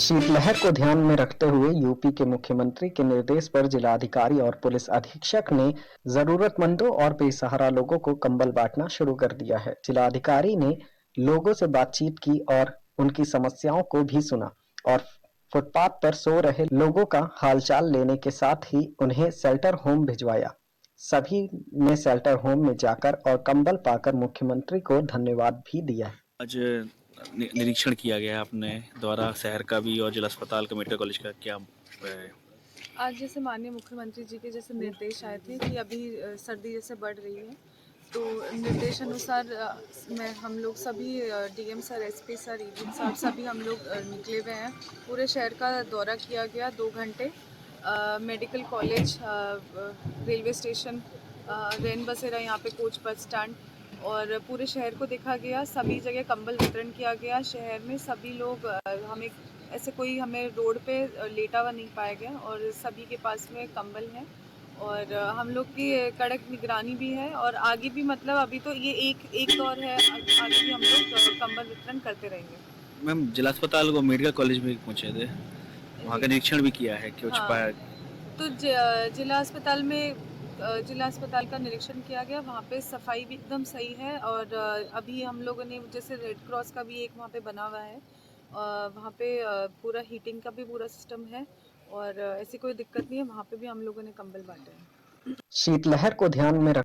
शीतलहर को ध्यान में रखते हुए यूपी के मुख्यमंत्री के निर्देश पर जिलाधिकारी और पुलिस अधीक्षक ने जरूरतमंदों और बेसहारा लोगों को कंबल बांटना शुरू कर दिया है। जिलाधिकारी ने लोगों से बातचीत की और उनकी समस्याओं को भी सुना और फुटपाथ पर सो रहे लोगों का हालचाल लेने के साथ ही उन्हें शेल्टर होम भिजवाया। सभी ने शेल्टर होम में जाकर और कंबल पाकर मुख्यमंत्री को धन्यवाद भी दिया। आज निरीक्षण किया गया आपने द्वारा शहर का भी और जिला अस्पताल का मेडिकल कॉलेज का क्या है? आज जैसे माननीय मुख्यमंत्री जी के जैसे निर्देश आए थे कि अभी सर्दी जैसे बढ़ रही है, तो निर्देश अनुसार मैं हम लोग सभी DM sir, SP sir, ED साहब सभी हम लोग निकले हुए हैं। पूरे शहर का दौरा किया गया 2 घंटे। Medical college, railway station, rain बसेरा, यहाँ पे कोच बस स्टैंड और पूरे शहर को देखा गया। सभी जगह कंबल वितरण किया गया। शहर में सभी लोग हमें ऐसे कोई हमें रोड पे लेटा हुआ नहीं पाया गया और सभी के पास में कंबल है और हम लोग की कड़क निगरानी भी है और आगे भी मतलब अभी तो ये एक दौर है, आगे भी हम लोग कंबल वितरण करते रहेंगे। मैम, जिला अस्पताल को मेडिकल कॉलेज में पहुंचे थे, वहाँ का निरीक्षण भी किया है, कुछ पाया? तो जिला अस्पताल का निरीक्षण किया गया। वहाँ पे सफाई भी एकदम सही है और अभी हम लोगों ने जैसे रेड क्रॉस का भी एक वहाँ पे बना हुआ है, वहाँ पे पूरा हीटिंग का भी पूरा सिस्टम है और ऐसी कोई दिक्कत नहीं है। वहाँ पे भी हम लोगों ने कंबल बांटे हैं। शीतलहर को ध्यान में रख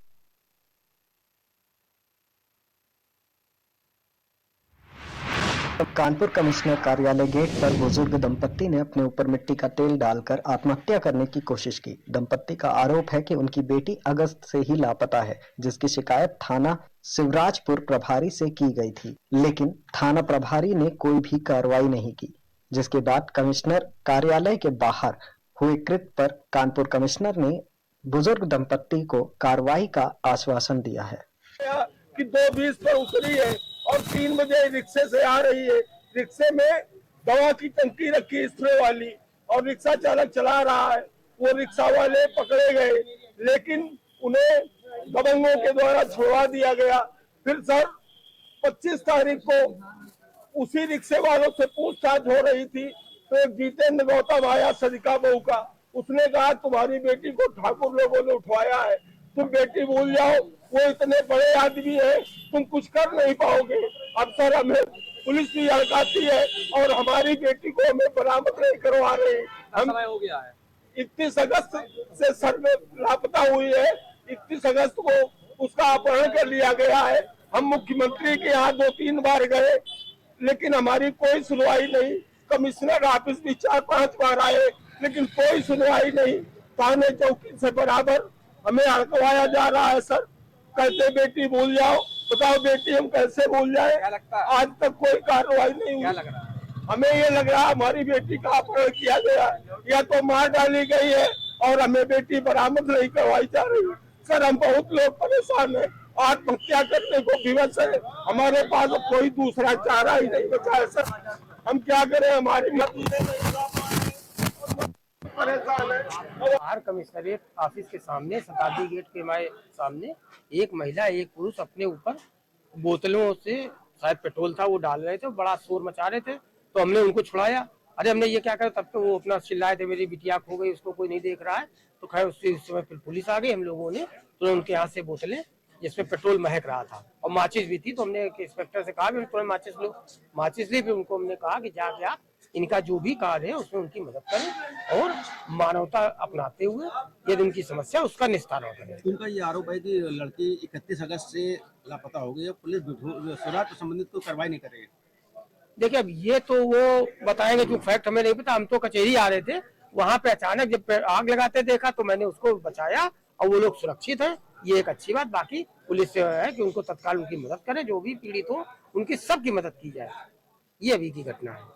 कानपुर कमिश्नर कार्यालय गेट पर बुजुर्ग दंपत्ति ने अपने ऊपर मिट्टी का तेल डालकर आत्महत्या करने की कोशिश की। दंपत्ति का आरोप है कि उनकी बेटी अगस्त से ही लापता है, जिसकी शिकायत थाना शिवराजपुर प्रभारी से की गई थी, लेकिन थाना प्रभारी ने कोई भी कार्रवाई नहीं की, जिसके बाद कमिश्नर कार्यालय के बाहर हुए कृत्य पर कानपुर कमिश्नर ने बुजुर्ग दंपत्ति को कार्रवाई का आश्वासन दिया है कि 2:20 पर उतरी है और 3 बजे रिक्शे से आ रही है। रिक्शे में दवा की टंकी रखी स्प्रे वाली और रिक्शा चालक चला रहा है। वो रिक्शा वाले पकड़े गए, लेकिन उन्हें दबंगों के द्वारा छुड़वा दिया गया। फिर सर 25 तारीख को उसी रिक्शे वालों से पूछताछ हो रही थी, तो एक जितेंद्र गौतम आया, सरिका बहू का। उसने कहा तुम्हारी बेटी को ठाकुर लोगों ने उठवाया है, तुम बेटी भूल जाओ, वो इतने बड़े आदमी है, तुम कुछ कर नहीं पाओगे। अब सर हमें पुलिस भी हड़काती है और हमारी बेटी को हमें बरामद नहीं करवा रही। हम हो गया है 31 अगस्त से सर में लापता हुई है। 31 अगस्त को उसका अपहरण कर लिया गया है। हम मुख्यमंत्री के यहाँ 2-3 बार गए, लेकिन हमारी कोई सुनवाई नहीं। कमिश्नर ऑफिस भी 4-5 बार आए, लेकिन कोई सुनवाई नहीं। थाने चौकी से बराबर हमें हड़कवाया जा रहा है। सर कहते बेटी भूल जाओ, बताओ बेटी हम कैसे भूल जाए? आज तक कोई कार्रवाई नहीं हुई। हमें ये लग रहा है हमारी बेटी का अपहरण किया गया है या तो मार डाली गई है और हमें बेटी बरामद नहीं करवाई जा रही। सर हम बहुत लोग परेशान है, आत्महत्या करने को विवश है। हमारे पास कोई दूसरा चारा ही नहीं बचा है। सर हम क्या करें, हमारी बाहर कमिश्नरेट ऑफिस के सामने शताब्दी गेट के सामने एक महिला एक पुरुष अपने ऊपर बोतलों से शायद पेट्रोल था वो डाल रहे थे, बड़ा शोर मचा रहे थे। तो हमने उनको छुड़ाया। अरे हमने ये क्या करा, तब तो वो अपना चिल्लाए थे मेरी बिटिया खो गई, उसको कोई नहीं देख रहा है। तो खैर उस समय फिर पुलिस आ गई। हम लोगों ने तो उनके यहाँ से बोतलें जिसमें पेट्रोल महक रहा था और माचिस भी थी, तो हमने इंस्पेक्टर से कहा भी तुरंत माचिस लो। माचिस ली। फिर उनको हमने कहा कि जाके आप इनका जो भी कार्य है उसमें उनकी मदद करें और मानवता अपनाते हुए यदि उनकी समस्या उसका निस्तारण करें। उनका ये आरोप है कि लड़की 31 अगस्त से लापता हो गई है, पुलिस सुराग से संबंधित कोई कार्रवाई नहीं कर रही है। देखिए अब ये तो वो बताएंगे, जो फैक्ट हमें नहीं पता। हम तो कचहरी आ रहे थे, वहाँ पे अचानक जब आग लगाते देखा तो मैंने उसको बचाया और वो लोग सुरक्षित हैं, ये एक अच्छी बात। बाकी पुलिस से है कि उनको तत्काल उनकी मदद करें, जो भी पीड़ित हो उनकी सबकी मदद की जाए। ये अभी की घटना है।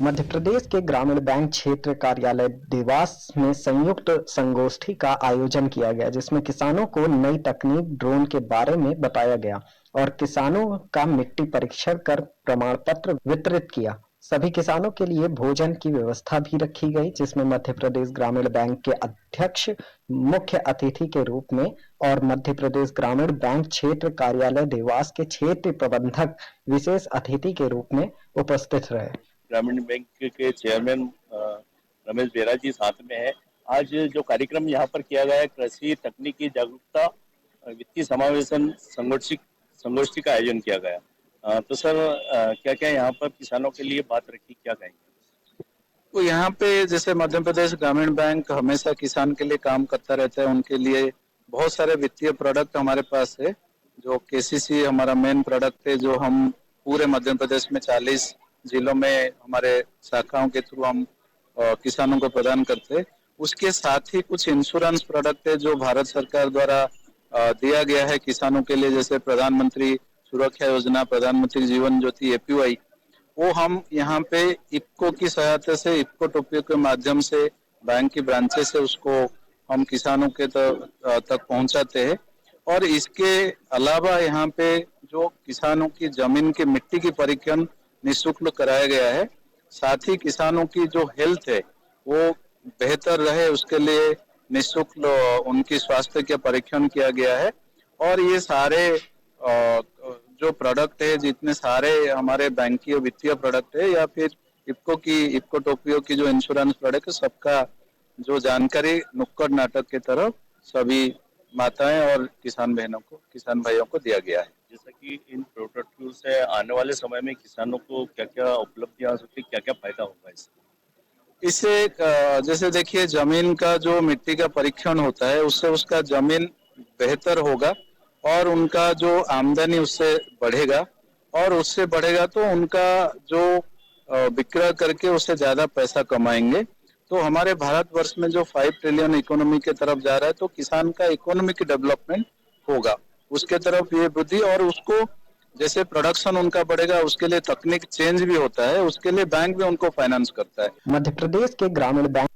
मध्य प्रदेश के ग्रामीण बैंक क्षेत्र कार्यालय देवास में संयुक्त संगोष्ठी का आयोजन किया गया, जिसमें किसानों को नई तकनीक ड्रोन के बारे में बताया गया और किसानों का मिट्टी परीक्षण कर प्रमाण पत्र वितरित किया। सभी किसानों के लिए भोजन की व्यवस्था भी रखी गई, जिसमें मध्य प्रदेश ग्रामीण बैंक के अध्यक्ष मुख्य अतिथि के रूप में और मध्य प्रदेश ग्रामीण बैंक क्षेत्र कार्यालय देवास के क्षेत्र प्रबंधक विशेष अतिथि के रूप में उपस्थित रहे। ग्रामीण बैंक के चेयरमैन रमेश बेरा जी साथ में है। आज जो कार्यक्रम यहाँ पर किया गया है, कृषि तकनीकी जागरूकता वित्तीय समावेशन संगोष्ठी का आयोजन किया गया। तो सर क्या क्या यहाँ पर किसानों के लिए बात रखी, क्या कहेंगे? तो यहाँ पे जैसे मध्य प्रदेश ग्रामीण बैंक हमेशा किसान के लिए काम करता रहता है, उनके लिए बहुत सारे वित्तीय प्रोडक्ट हमारे पास है। जो केसीसी हमारा मेन प्रोडक्ट है, जो हम पूरे मध्य प्रदेश में 40 जिलों में हमारे शाखाओं के थ्रू हम किसानों को प्रदान करते हैं। उसके साथ ही कुछ इंश्योरेंस प्रोडक्ट है जो भारत सरकार द्वारा दिया गया है किसानों के लिए, जैसे प्रधानमंत्री सुरक्षा योजना, प्रधानमंत्री जीवन ज्योति APY, वो हम यहाँ पे इफ्को की सहायता से, इफ्को टोपियो के माध्यम से बैंक की ब्रांचेस से उसको हम किसानों के तक पहुंचाते हैं। और इसके अलावा यहाँ पे जो किसानों की जमीन की मिट्टी की परीक्षण निःशुल्क कराया गया है। साथ ही किसानों की जो हेल्थ है वो बेहतर रहे, उसके लिए निःशुल्क उनकी स्वास्थ्य के परीक्षण किया गया है। और ये सारे जो प्रोडक्ट है, जितने सारे हमारे बैंकीय वित्तीय प्रोडक्ट है या फिर इफ्को टोपियो की जो इंश्योरेंस प्रोडक्ट है, सबका जो जानकारी नुक्कड़ नाटक की तरफ सभी माताएं और किसान भाइयों को दिया गया है। जैसा कि इन प्रोडक्ट से आने वाले समय में किसानों को क्या क्या उपलब्धियां हो सकती, क्या क्या फायदा होगा इससे जैसे देखिए, जमीन का जो मिट्टी का परीक्षण होता है उससे उसका जमीन बेहतर होगा और उनका जो आमदनी उससे बढ़ेगा, और उससे बढ़ेगा तो उनका जो विक्रय करके उससे ज्यादा पैसा कमाएंगे। तो हमारे भारतवर्ष में जो 5 ट्रिलियन इकोनॉमी के तरफ जा रहा है, तो किसान का इकोनॉमिक डेवलपमेंट होगा, उसके तरफ ये वृद्धि, और उसको जैसे प्रोडक्शन उनका बढ़ेगा उसके लिए तकनीक चेंज भी होता है, उसके लिए बैंक भी उनको फाइनेंस करता है। मध्य प्रदेश के ग्रामीण बैंक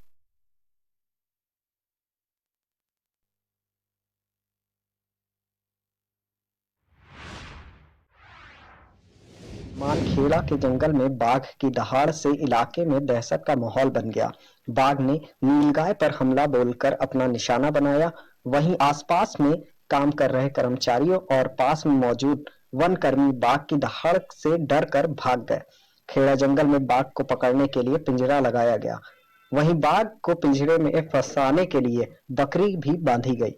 मालखेड़ा के जंगल में बाघ की दहाड़ से इलाके में दहशत का माहौल बन गया। बाघ ने नीलगाय पर हमला बोलकर अपना निशाना बनाया। वहीं आसपास में काम कर रहे कर्मचारियों और पास में मौजूद वन कर्मी बाघ की दहाड़ से डर कर भाग गए। खेड़ा जंगल में बाघ को पकड़ने के लिए पिंजरा लगाया गया। वहीं बाघ को पिंजरे में फंसाने के लिए बकरी भी बांधी गई।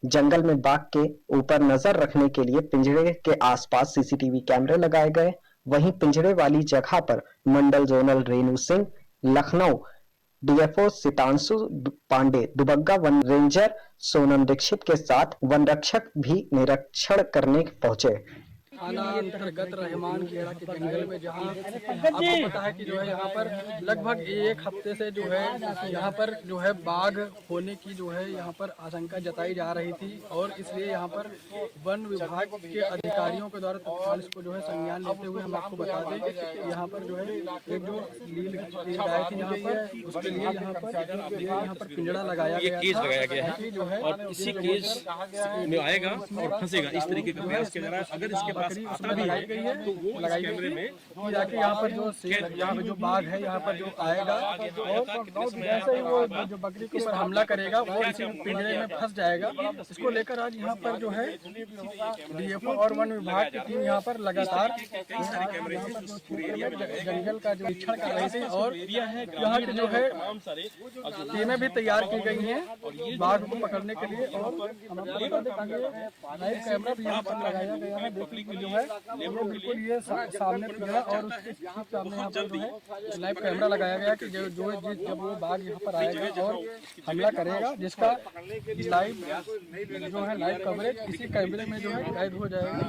जंगल में बाघ के ऊपर नजर रखने के लिए पिंजरे के आसपास CCTV कैमरे लगाए गए। वहीं पिंजरे वाली जगह पर मंडल जोनल रेणु सिंह, लखनऊ DFO सितांशु पांडे, दुबग्गा वन रेंजर सोनम दीक्षित के साथ वन रक्षक भी निरीक्षण करने पहुंचे। थाना अंतर्गत रहमान खेड़ा के जंगल में, जहाँ आपको पता है कि जो है यहाँ पर लगभग 1 हफ्ते से जो है यहाँ पर जो है बाघ होने की जो है यहाँ पर आशंका जताई जा रही थी, और इसलिए यहाँ पर वन विभाग के अधिकारियों के द्वारा तत्काल इसको जो है संज्ञान लेते हुए हम आपको बता दें कि यहाँ पर जो है एक जो नील गाय थी यहाँ पर, उसके लिए यहाँ पर पिंजड़ा लगाया गया है कि जो है और इसी केस में आएगा और फंसेगा, इस तरीके का प्रयास किया जा रहा है। अगर इसके पास उसमें लगाई गई है, तो वो लगाई कैमरे में जाके यहाँ पर जो यहाँ पे जो बाघ है यहाँ पर जो आएगा और जैसे ही वो जो बकरी के ऊपर हमला करेगा वो इसी पिंजरे में फंस जाएगा। इसको लेकर आज यहाँ पर जो है DFO और वन विभाग की टीम यहाँ पर लगातार जंगल का जो निरीक्षण कर रही थी, और यहाँ की जो है टीमें भी तैयार की गई हैं बाघ को पकड़ने के लिए। और हम आपको बता दें लाइव कैमरा भी यहाँ पर लगाया गया है। देखिए जो है ये बिल्कुल ये सामने पिंजरा और उसके ठीक सामने यहाँ पर जो है लाइव कैमरा लगाया गया कि जो जब वो बाघ यहाँ पर आएगा और हमला करेगा, जिसका लाइव जो है लाइव कवरेज इसी कैमरे में जो है कैद हो जाएगा।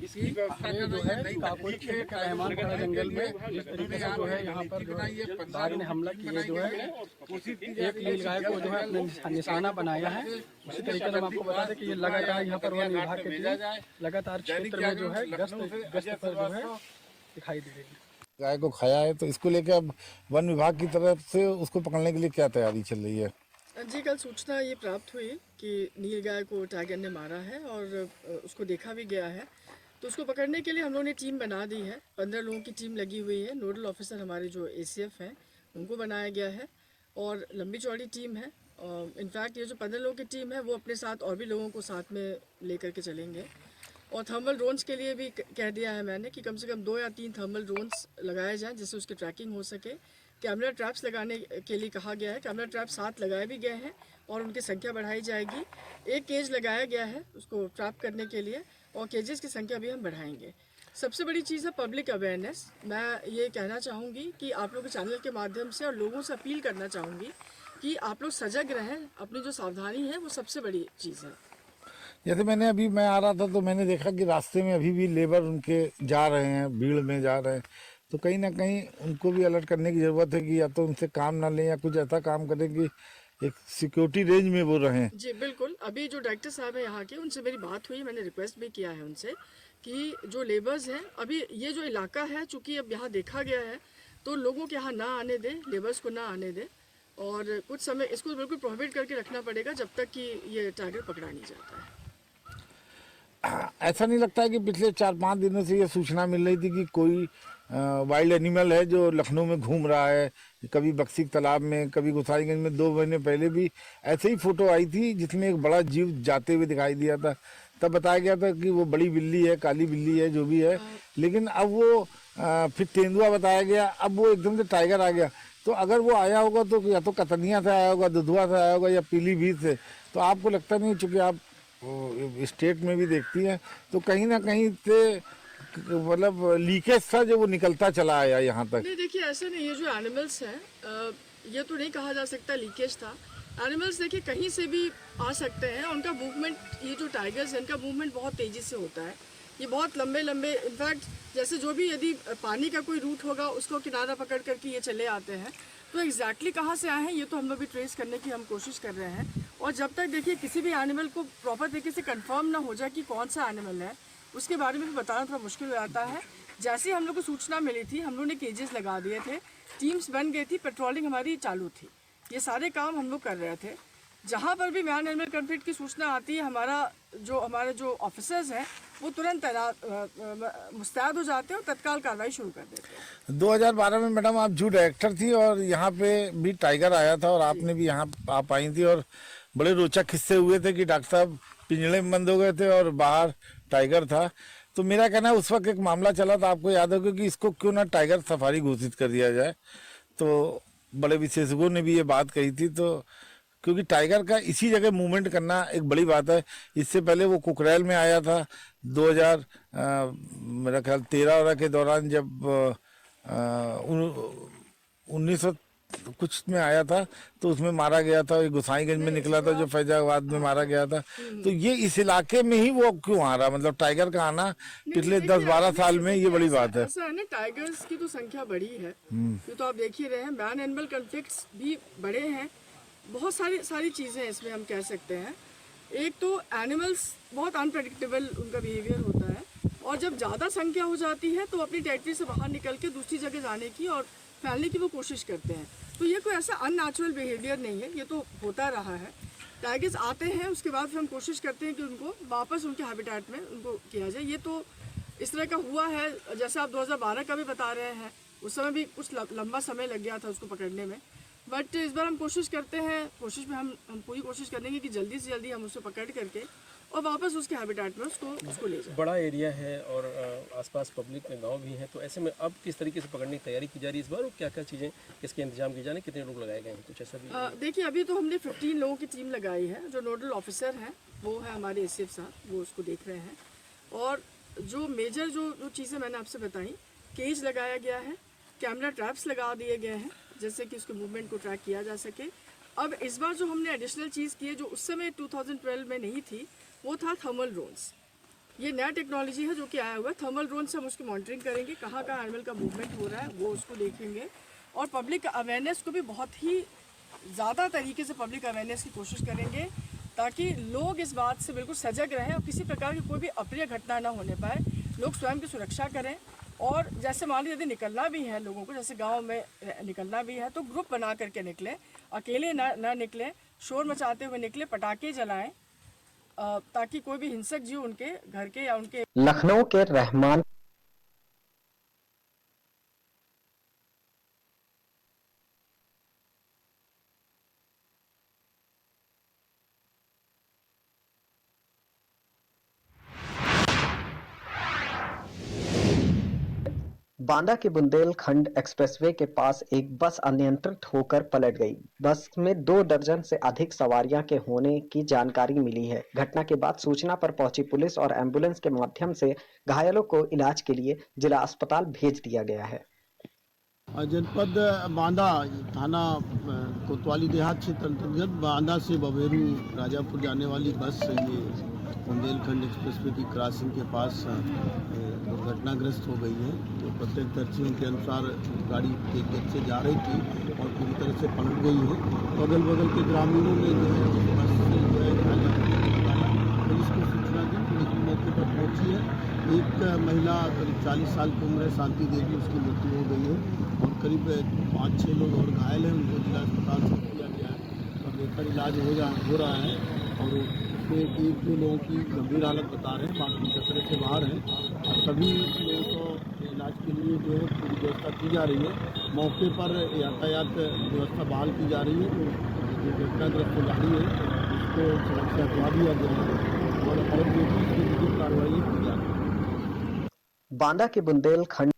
ये जो है काकोरी के रहमान खेड़ा जंगल में जिस तरीके से जो है यहाँ पर जो है बाघ ने हमला किया, जो है एक नीलगाय को जो है अपने निशाना बनाया है। उसी तरीके से हम आपको बता दें कि ये लगातार यहाँ पर वन विभाग की टीम लगातार क्षेत्र में जो है गश्त पर जो है दिखाई दे रही है। गाय को खाया है, तो इसको लेकर अब वन विभाग की तरफ से उसको पकड़ने के लिए क्या तैयारी चल रही है? जी, कल सूचना ये प्राप्त हुई कि नीलगाय को टाइगर ने मारा है और उसको देखा भी गया है। तो उसको पकड़ने के लिए हम लोगों ने टीम बना दी है। 15 लोगों की टीम लगी हुई है। नोडल ऑफिसर हमारे जो ACF हैं उनको बनाया गया है और लंबी चौड़ी टीम है। इनफैक्ट ये जो 15 लोगों की टीम है वो अपने साथ और भी लोगों को साथ में लेकर के चलेंगे। और थर्मल ड्रोन्स के लिए भी कह दिया है मैंने कि कम से कम 2 या 3 थर्मल ड्रोन्स लगाए जाएं जिससे उसकी ट्रैकिंग हो सके। कैमरा ट्रैप्स लगाने के लिए कहा गया है। कैमरा ट्रैप 7 लगाए भी गए हैं और उनकी संख्या बढ़ाई जाएगी। एक केज लगाया गया है उसको ट्रैप करने के लिए और केजेस की संख्या भी हम बढ़ाएंगे। सबसे बड़ी चीज़ है पब्लिक अवेयरनेस। मैं ये कहना चाहूँगी कि आप लोग के चैनल के माध्यम से और लोगों से अपील करना चाहूँगी कि आप लोग सजग रहें। अपनी जो सावधानी है वो सबसे बड़ी चीज़ है। जैसे मैं आ रहा था तो मैंने देखा कि रास्ते में अभी भी लेबर उनके जा रहे हैं, भीड़ में जा रहे हैं, तो कहीं ना कहीं उनको भी अलर्ट करने की ज़रूरत है कि या तो उनसे काम ना लें या कुछ ऐसा काम करें कि एक सिक्योरिटी रेंज में वो रहें। जी बिल्कुल। अभी जो डायरेक्टर साहब है यहाँ के उनसे मेरी बात हुई, मैंने रिक्वेस्ट भी किया है उनसे कि जो लेबर्स हैं अभी ये जो इलाका है चूँकि अब यहाँ देखा गया है तो लोगों के यहाँ ना आने दें, लेबर्स को ना आने दें और कुछ समय इसको बिल्कुल प्रोहिबिट करके रखना पड़ेगा जब तक कि ये टारगेट पकड़ा नहीं जाता है। ऐसा नहीं लगता है कि पिछले 4-5 दिनों से ये सूचना मिल रही थी कि कोई वाइल्ड एनिमल है जो लखनऊ में घूम रहा है, कभी बक्सी तालाब में, कभी गोसाईगंज में। 2 महीने पहले भी ऐसे ही फोटो आई थी जिसमें एक बड़ा जीव जाते हुए दिखाई दिया था। तब बताया गया था कि वो बड़ी बिल्ली है, काली बिल्ली है, जो भी है। लेकिन अब वो फिर तेंदुआ बताया गया, अब वो एकदम से टाइगर आ गया। तो अगर वो आया होगा तो या तो कतनिया से आया होगा, दुधवा से आया होगा या पीलीभीत से। तो आपको लगता नहीं, चूँकि आप स्टेट में भी देखती हैं, तो कहीं ना कहीं से मतलब लीकेज था जो वो निकलता चला आया यहाँ तक? नहीं देखिए ऐसा नहीं, ये जो एनिमल्स हैं ये तो नहीं कहा जा सकता लीकेज था। एनिमल्स देखिए कहीं से भी आ सकते हैं, उनका मूवमेंट, ये जो टाइगर्स हैं इनका मूवमेंट बहुत तेज़ी से होता है। ये बहुत लंबे लंबे, इनफैक्ट जैसे जो भी यदि पानी का कोई रूट होगा उसको किनारा पकड़ करके ये चले आते हैं। तो एग्जैक्टली कहाँ से आए हैं ये तो हम लोग भी ट्रेस करने की हम कोशिश कर रहे हैं। और जब तक देखिए किसी भी एनिमल को प्रॉपर तरीके से कंफर्म ना हो जाए कि कौन सा एनिमल है, उसके बारे में भी बताना थोड़ा मुश्किल हो जाता है। जैसे ही हम लोग को सूचना मिली थी हम लोग ने केजेस लगा दिए थे, टीम्स बन गई थी, पेट्रोलिंग हमारी चालू थी, ये सारे काम हम लोग कर रहे थे। जहाँ पर भी मैन एनिमल कॉन्फ्लिक्ट की सूचना आती है हमारे जो ऑफिसर्स हैं वो तुरंत मुस्तैद हो जाते हैं और तत्काल कार्रवाई शुरू कर देते हैं। 2012 में मैडम आप जू डायरेक्टर थी और यहाँ पे भी टाइगर आया था और आपने भी यहाँ आप आई थी और बड़े रोचक किस्से हुए थे कि डॉक्टर साहब पिंजड़े में बंद हो गए थे और बाहर टाइगर था। तो मेरा कहना है उस वक्त एक मामला चला था, आपको याद होगा, कि इसको क्यों ना टाइगर सफारी घोषित कर दिया जाए। तो बड़े विशेषज्ञों ने भी ये बात कही थी, तो क्योंकि टाइगर का इसी जगह मूवमेंट करना एक बड़ी बात है। इससे पहले वो कुकरेल में आया था 2000 मेरा ख्याल 13 के दौरान, जब 1900 कुछ में आया था तो उसमें मारा गया था। गोसाईगंज में निकला था जो फैजाबाद में मारा गया था। तो ये इस इलाके में ही वो क्यों आ रहा, मतलब टाइगर का आना पिछले 10-12 साल में, ये बड़ी बात है। ऐसा है ना, टाइगर्स की तो संख्या बड़ी है, ये तो आप देख ही रहे हैं। मैन एनिमल कॉन्फ्लिक्ट्स भी बड़े हैं, बहुत सारी चीज़ें इसमें हम कह सकते हैं। एक तो एनिमल्स बहुत अनप्रेडिक्टेबल उनका बिहेवियर होता है और जब ज़्यादा संख्या हो जाती है तो अपनी टेरिटरी से बाहर निकल के दूसरी जगह जाने की और फैलने की वो कोशिश करते हैं। तो ये कोई ऐसा अननेचुरल बिहेवियर नहीं है, ये तो होता रहा है। टाइगर्स आते हैं, उसके बाद फिर हम कोशिश करते हैं कि उनको वापस उनके हैबिटेट में उनको किया जाए। ये तो इस तरह का हुआ है। जैसे आप 2012 का भी बता रहे हैं, उस समय भी कुछ लंबा समय लग गया था उसको पकड़ने में। बट इस बार हम कोशिश करते हैं, कोशिश में हम पूरी कोशिश करेंगे कि जल्दी से जल्दी हम उसको पकड़ करके और वापस उसके हैबिटेट में उसको ले जाए। बड़ा एरिया है और आसपास पब्लिक में गांव भी हैं, तो ऐसे में अब किस तरीके से पकड़ने की तैयारी की जा रही है इस बार और क्या क्या चीज़ें इसके इंतजाम किए जाने, कितने लोग लगाए गए हैं, कुछ ऐसा भी? देखिए अभी तो हमने 15 लोगों की टीम लगाई है। जो नोडल ऑफिसर हैं वो है हमारे ACF साहब, वो उसको देख रहे हैं। और जो मेजर जो चीज़ें मैंने आपसे बताई, केज लगाया गया है, कैमरा ट्रैप्स लगा दिए गए हैं जैसे कि उसके मूवमेंट को ट्रैक किया जा सके। अब इस बार जो हमने एडिशनल चीज़ की है जो उस समय 2012 में नहीं थी, वो था थर्मल ड्रोन्स। ये नया टेक्नोलॉजी है जो कि आया हुआ है। थर्मल ड्रोन से हम उसकी मॉनिटरिंग करेंगे, कहाँ कहाँ एनिमल का मूवमेंट हो रहा है वो उसको देखेंगे और पब्लिक अवेयरनेस को भी बहुत ही ज़्यादा तरीके से पब्लिक अवेयरनेस की कोशिश करेंगे ताकि लोग इस बात से बिल्कुल सजग रहें और किसी प्रकार की कोई भी अप्रिय घटना ना होने पाए। लोग स्वयं की सुरक्षा करें और जैसे मान लीजिए यदि निकलना भी है लोगों को, जैसे गांव में निकलना भी है तो ग्रुप बना करके निकलें, अकेले ना निकलें, शोर मचाते हुए निकलें, पटाखे जलाएं, ताकि कोई भी हिंसक जीव उनके घर के या उनके लखनऊ के रहमान बांदा के बुंदेलखंड एक्सप्रेसवे के पास एक बस अनियंत्रित होकर पलट गई। बस में 2 दर्जन से अधिक सवारियां के होने की जानकारी मिली है। घटना के बाद सूचना पर पहुंची पुलिस और एम्बुलेंस के माध्यम से घायलों को इलाज के लिए जिला अस्पताल भेज दिया गया है। जनपद बांदा थाना कोतवाली देहात क्षेत्र अंतर्गत बांदा से बबेरू राजापुर जाने वाली बस ये बुंदेलखंड एक्सप्रेसवे की क्रॉसिंग के पास दुर्घटनाग्रस्त हो गई है। तो प्रत्यक्षदर्शियों के अनुसार गाड़ी तेज गति से जा रही थी और पूरी तरह से पलट गई है। अगल बगल के ग्रामीणों ने जो है बस से जो है पुलिस को सूचना दी। पुलिस मौके पर पहुंची है। एक महिला करीब 40 साल की उम्र है, शांति देवी, उसकी मृत्यु हो गई है और करीब 5-6 लोग और घायल हैं। उनको जिला अस्पताल से किया गया है और बेहतर इलाज हो रहा है और उसमें 1-2 लोगों की गंभीर हालत बता रहे हैं, बाकी खतरे से बाहर हैं और सभी लोगों को इलाज के लिए जो है पूरी व्यवस्था की जा रही है। मौके पर यातायात व्यवस्था बहाल की जा रही है। तो जो घटनाग्रस्त गाड़ी है उसको सड़क से हटवा दिया गया है और जो भी कार्रवाई की जा रही है। बांदा के बुंदेलखंड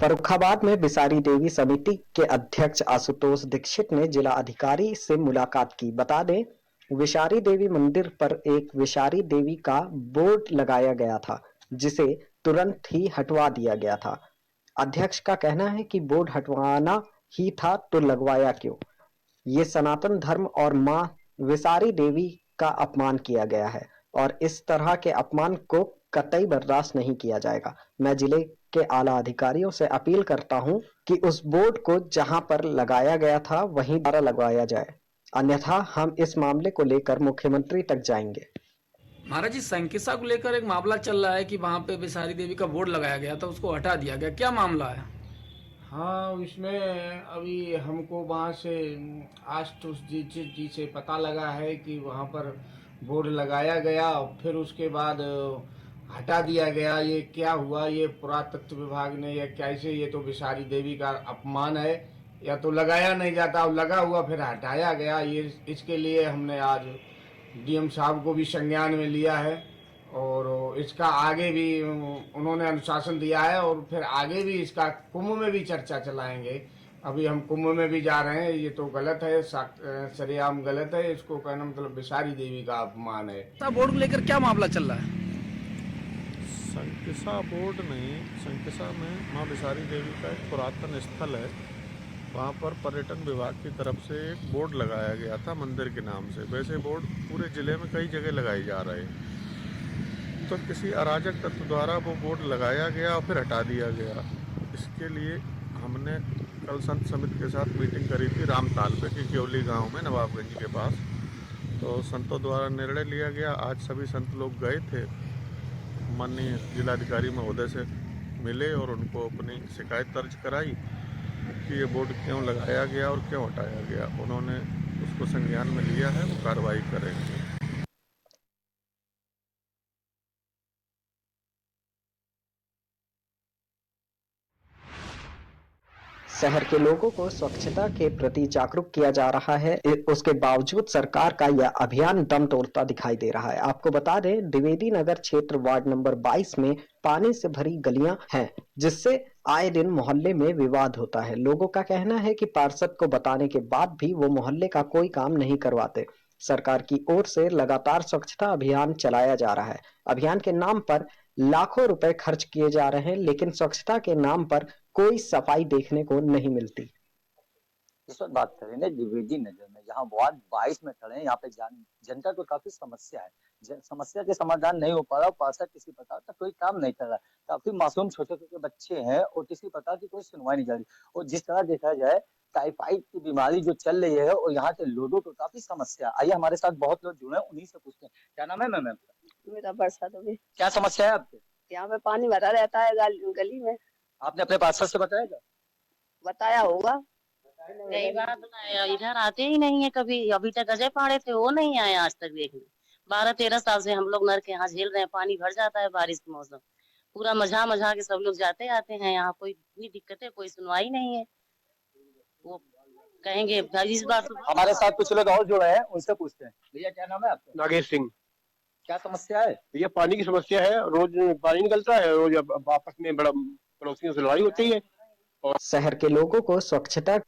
फर्रुखाबाद में बिसारी देवी समिति के अध्यक्ष आशुतोष दीक्षित ने जिला अधिकारी से मुलाकात की। बता दें, विसारी देवी मंदिर पर एक विसारी देवी का बोर्ड लगाया गया था जिसे तुरंत ही हटवा दिया गया था। अध्यक्ष का कहना है कि बोर्ड हटवाना ही था तो लगवाया क्यों? ये सनातन धर्म और मां विसारी देवी का अपमान किया गया है और इस तरह के अपमान को कतई बर्दाश्त नहीं किया जाएगा। मैं जिले के आला अधिकारियों से अपील करता हूं कि उस बोर्ड को जहां पर लगाया गया था वहीं दोबारा लगवाया जाए, अन्यथा हम इस मामले को लेकर मुख्यमंत्री तक जाएंगे। महाराज जी, संकिसा को लेकर एक मामला चल रहा है कि वहां पे बिसारी देवी का बोर्ड लगाया गया था, उसको हटा दिया गया, क्या मामला है? हाँ, इसमें अभी हमको वहाँ से आशुतोष जी से पता लगा है कि वहाँ पर बोर्ड लगाया गया और फिर उसके बाद हटा दिया गया। ये क्या हुआ? ये पुरातत्व विभाग ने या कैसे? ये तो बिसारी देवी का अपमान है। या तो लगाया नहीं जाता और लगा हुआ फिर हटाया गया। ये इसके लिए हमने आज डीएम साहब को भी संज्ञान में लिया है और इसका आगे भी उन्होंने अनुशासन दिया है और फिर आगे भी इसका कुंभ में भी चर्चा चलाएंगे। अभी हम कुंभ में भी जा रहे हैं। ये तो गलत है, सरेआम गलत है। इसको कहना मतलब बिसारी देवी का अपमान है। बोर्ड को लेकर क्या मामला चल रहा है? संकिसा बोर्ड नहीं, संकिसा में माँ बिसारी देवी का एक पुरातन स्थल है। वहाँ पर पर्यटन विभाग की तरफ से एक बोर्ड लगाया गया था मंदिर के नाम से। वैसे बोर्ड पूरे ज़िले में कई जगह लगाए जा रहे हैं, तो किसी अराजक तत्व द्वारा वो बोर्ड लगाया गया और फिर हटा दिया गया। इसके लिए हमने कल संत समिति के साथ मीटिंग करी थी रामताल पे कि केवली गांव में नवाबगंज के पास। तो संतों द्वारा निर्णय लिया गया। आज सभी संत लोग गए थे, माननीय जिलाधिकारी महोदय से मिले और उनको अपनी शिकायत दर्ज कराई कि ये बोर्ड क्यों लगाया गया और क्यों हटाया गया। उन्होंने उसको संज्ञान में लिया है, वो कार्रवाई करेंगे। शहर के लोगों को स्वच्छता के प्रति जागरूक किया जा रहा है, उसके बावजूद सरकार का यह अभियान दम तोड़ता दिखाई दे रहा है। आपको बता दें, द्विवेदी नगर क्षेत्र वार्ड नंबर 22 में पानी से भरी गलियां हैं, जिससे आए दिन मोहल्ले में विवाद होता है। लोगों का कहना है कि पार्षद को बताने के बाद भी वो मोहल्ले का कोई काम नहीं करवाते। सरकार की ओर से लगातार स्वच्छता अभियान चलाया जा रहा है। अभियान के नाम पर लाखों रुपए खर्च किए जा रहे हैं, लेकिन स्वच्छता के नाम पर कोई सफाई देखने को नहीं मिलती। इस वक्त बात कर रहे हैं द्विवेदी नगर में, जहां वार्ड 22 में खड़े हैं। यहाँ पे जनता को काफी समस्या है। समस्या के समाधान नहीं हो पा रहा। पार्षद किसी प्रकार का कोई काम नहीं कर रहा। काफी मासूम छोटे छोटे बच्चे हैं और किसी प्रकार की कोई सुनवाई नहीं जा रही। और जिस तरह देखा जाए टाइफाइड की बीमारी जो चल रही है और यहाँ के लोगों को काफी समस्या। आइए हमारे साथ बहुत लोग जुड़े हैं, उन्हीं से पूछते हैं। क्या नाम है मैम आपका? मेरा बरसात में क्या समस्या है आपके? यहाँ पे पानी भरा रहता है गली में। आपने अपने पार्षद से बताया क्या? बताया होगा। कई बार बताया, इधर आते ही नहीं है कभी। अभी तक अजय पाड़े थे, वो नहीं आए आज तक देखने। 12-13 साल से हम लोग नर के यहाँ झेल रहे हैं। पानी भर जाता है बारिश के मौसम, पूरा मजा मजा के सब लोग जाते आते हैं। यहाँ कोई भी दिक्कत है, कोई सुनवाई नहीं है। वो कहेंगे इस बार हमारे साथ कुछ लोग और जुड़े हैं, उनसे पूछते हैं। भैया क्या नाम है आपका? नागेश सिंह। क्या समस्या है? भैया पानी की समस्या है, रोज पानी निकलता है, रोज आपस में बड़ा पड़ोसियों से लड़ाई होती है। और शहर के लोगों को स्वच्छता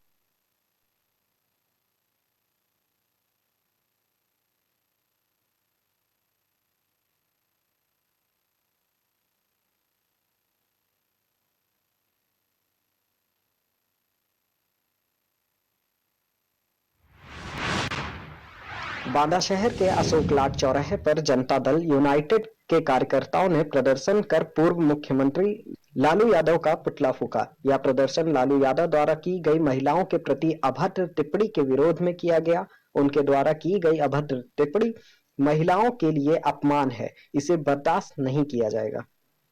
बांदा शहर के अशोक लाट चौराहे पर जनता दल यूनाइटेड के कार्यकर्ताओं ने प्रदर्शन कर पूर्व मुख्यमंत्री लालू यादव का पुतला फूका। यह प्रदर्शन लालू यादव द्वारा की गई महिलाओं के प्रति अभद्र टिप्पणी के विरोध में किया गया। उनके द्वारा की गई अभद्र टिप्पणी महिलाओं के लिए अपमान है, इसे बर्दाश्त नहीं किया जाएगा।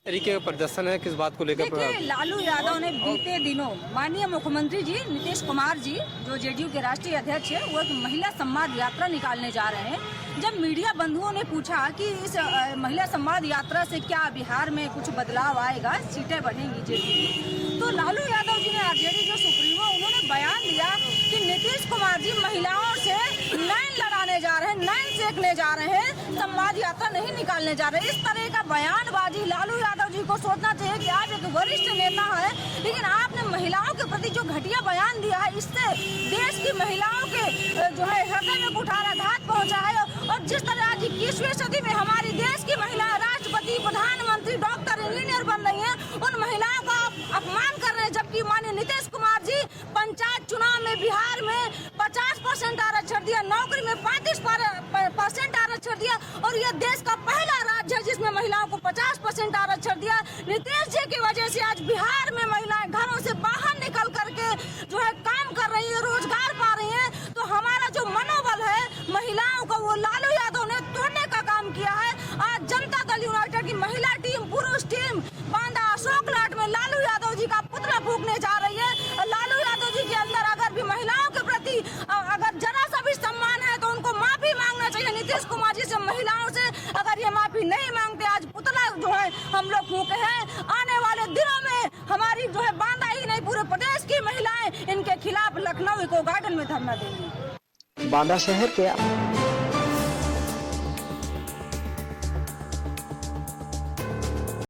तरीके का प्रदर्शन है, किस बात को लेकर? देखिए, लालू यादव ने बीते दिनों माननीय मुख्यमंत्री जी नीतीश कुमार जी, जो जेडीयू के राष्ट्रीय अध्यक्ष है, वो एक महिला संवाद यात्रा निकालने जा रहे हैं। जब मीडिया बंधुओं ने पूछा कि इस महिला संवाद यात्रा से क्या बिहार में कुछ बदलाव आएगा, सीटें बढ़ेंगी जेडीयू, तो लालू यादव जी ने आरजेडी जो सुप्रीमो, उन्होंने बयान दिया कि नीतीश कुमार जी महिलाओं से लाइन लड़ाने जा रहे हैं, लाइन सेकने जा रहे हैं, संवाद यात्रा नहीं निकालने जा रहे। इस तरह का बयानबाजी लालू यादव जी को सोचना चाहिए कि आप एक वरिष्ठ नेता है, लेकिन आपने महिलाओं के प्रति जो घटिया बयान दिया है, इससे देश की महिलाओं के जो है हृदय में कुठाराघात पहुंचा है। और जिस तरह आज 21वीं सदी में हमारी देश की महिला राष्ट्रपति, प्रधानमंत्री, डॉक्टर, इंजीनियर बन रही हैं, उन महिलाओं का अपमान कर रहे हैं। जबकि माननीय नीतीश कुमार जी पंचायत चुनाव में बिहार में 50% आरक्षण दिया, नौकरी में 35% आरक्षण दिया, और यह देश का पहला राज्य है जिसमें महिलाओं को 50% आरक्षण दिया। नीतीश जी की वजह से आज बिहार में महिलाएं घरों से बाहर निकल करके जो है काम कर रही है, रोजगार पा रही है। तो हमारा जो मनोबल है महिलाओं का, वो लालू यादव ने तोड़ने का काम किया है। आज जनता दल यूनाइटेड की महिला टीम, पुरुष टीम बांदा अशोक लाट में लालू यादव जी का पुतला फूकने जा रही है। लालू यादव जी के अंदर अगर भी महिलाओं के प्रति अगर जरा सा भी सम्मान है तो उनको माफी मांगना चाहिए नीतीश कुमार जी से, महिलाओं से। अगर ये माफी नहीं मांगते, आज पुतला जो है हम लोग फूके हैं। आने वाले दिनों में हमारी जो है बांदा ही नहीं, पूरे प्रदेश की महिलाएं इनके खिलाफ लखनऊ इको गार्डन में धरना देंगी। बांदा शहर के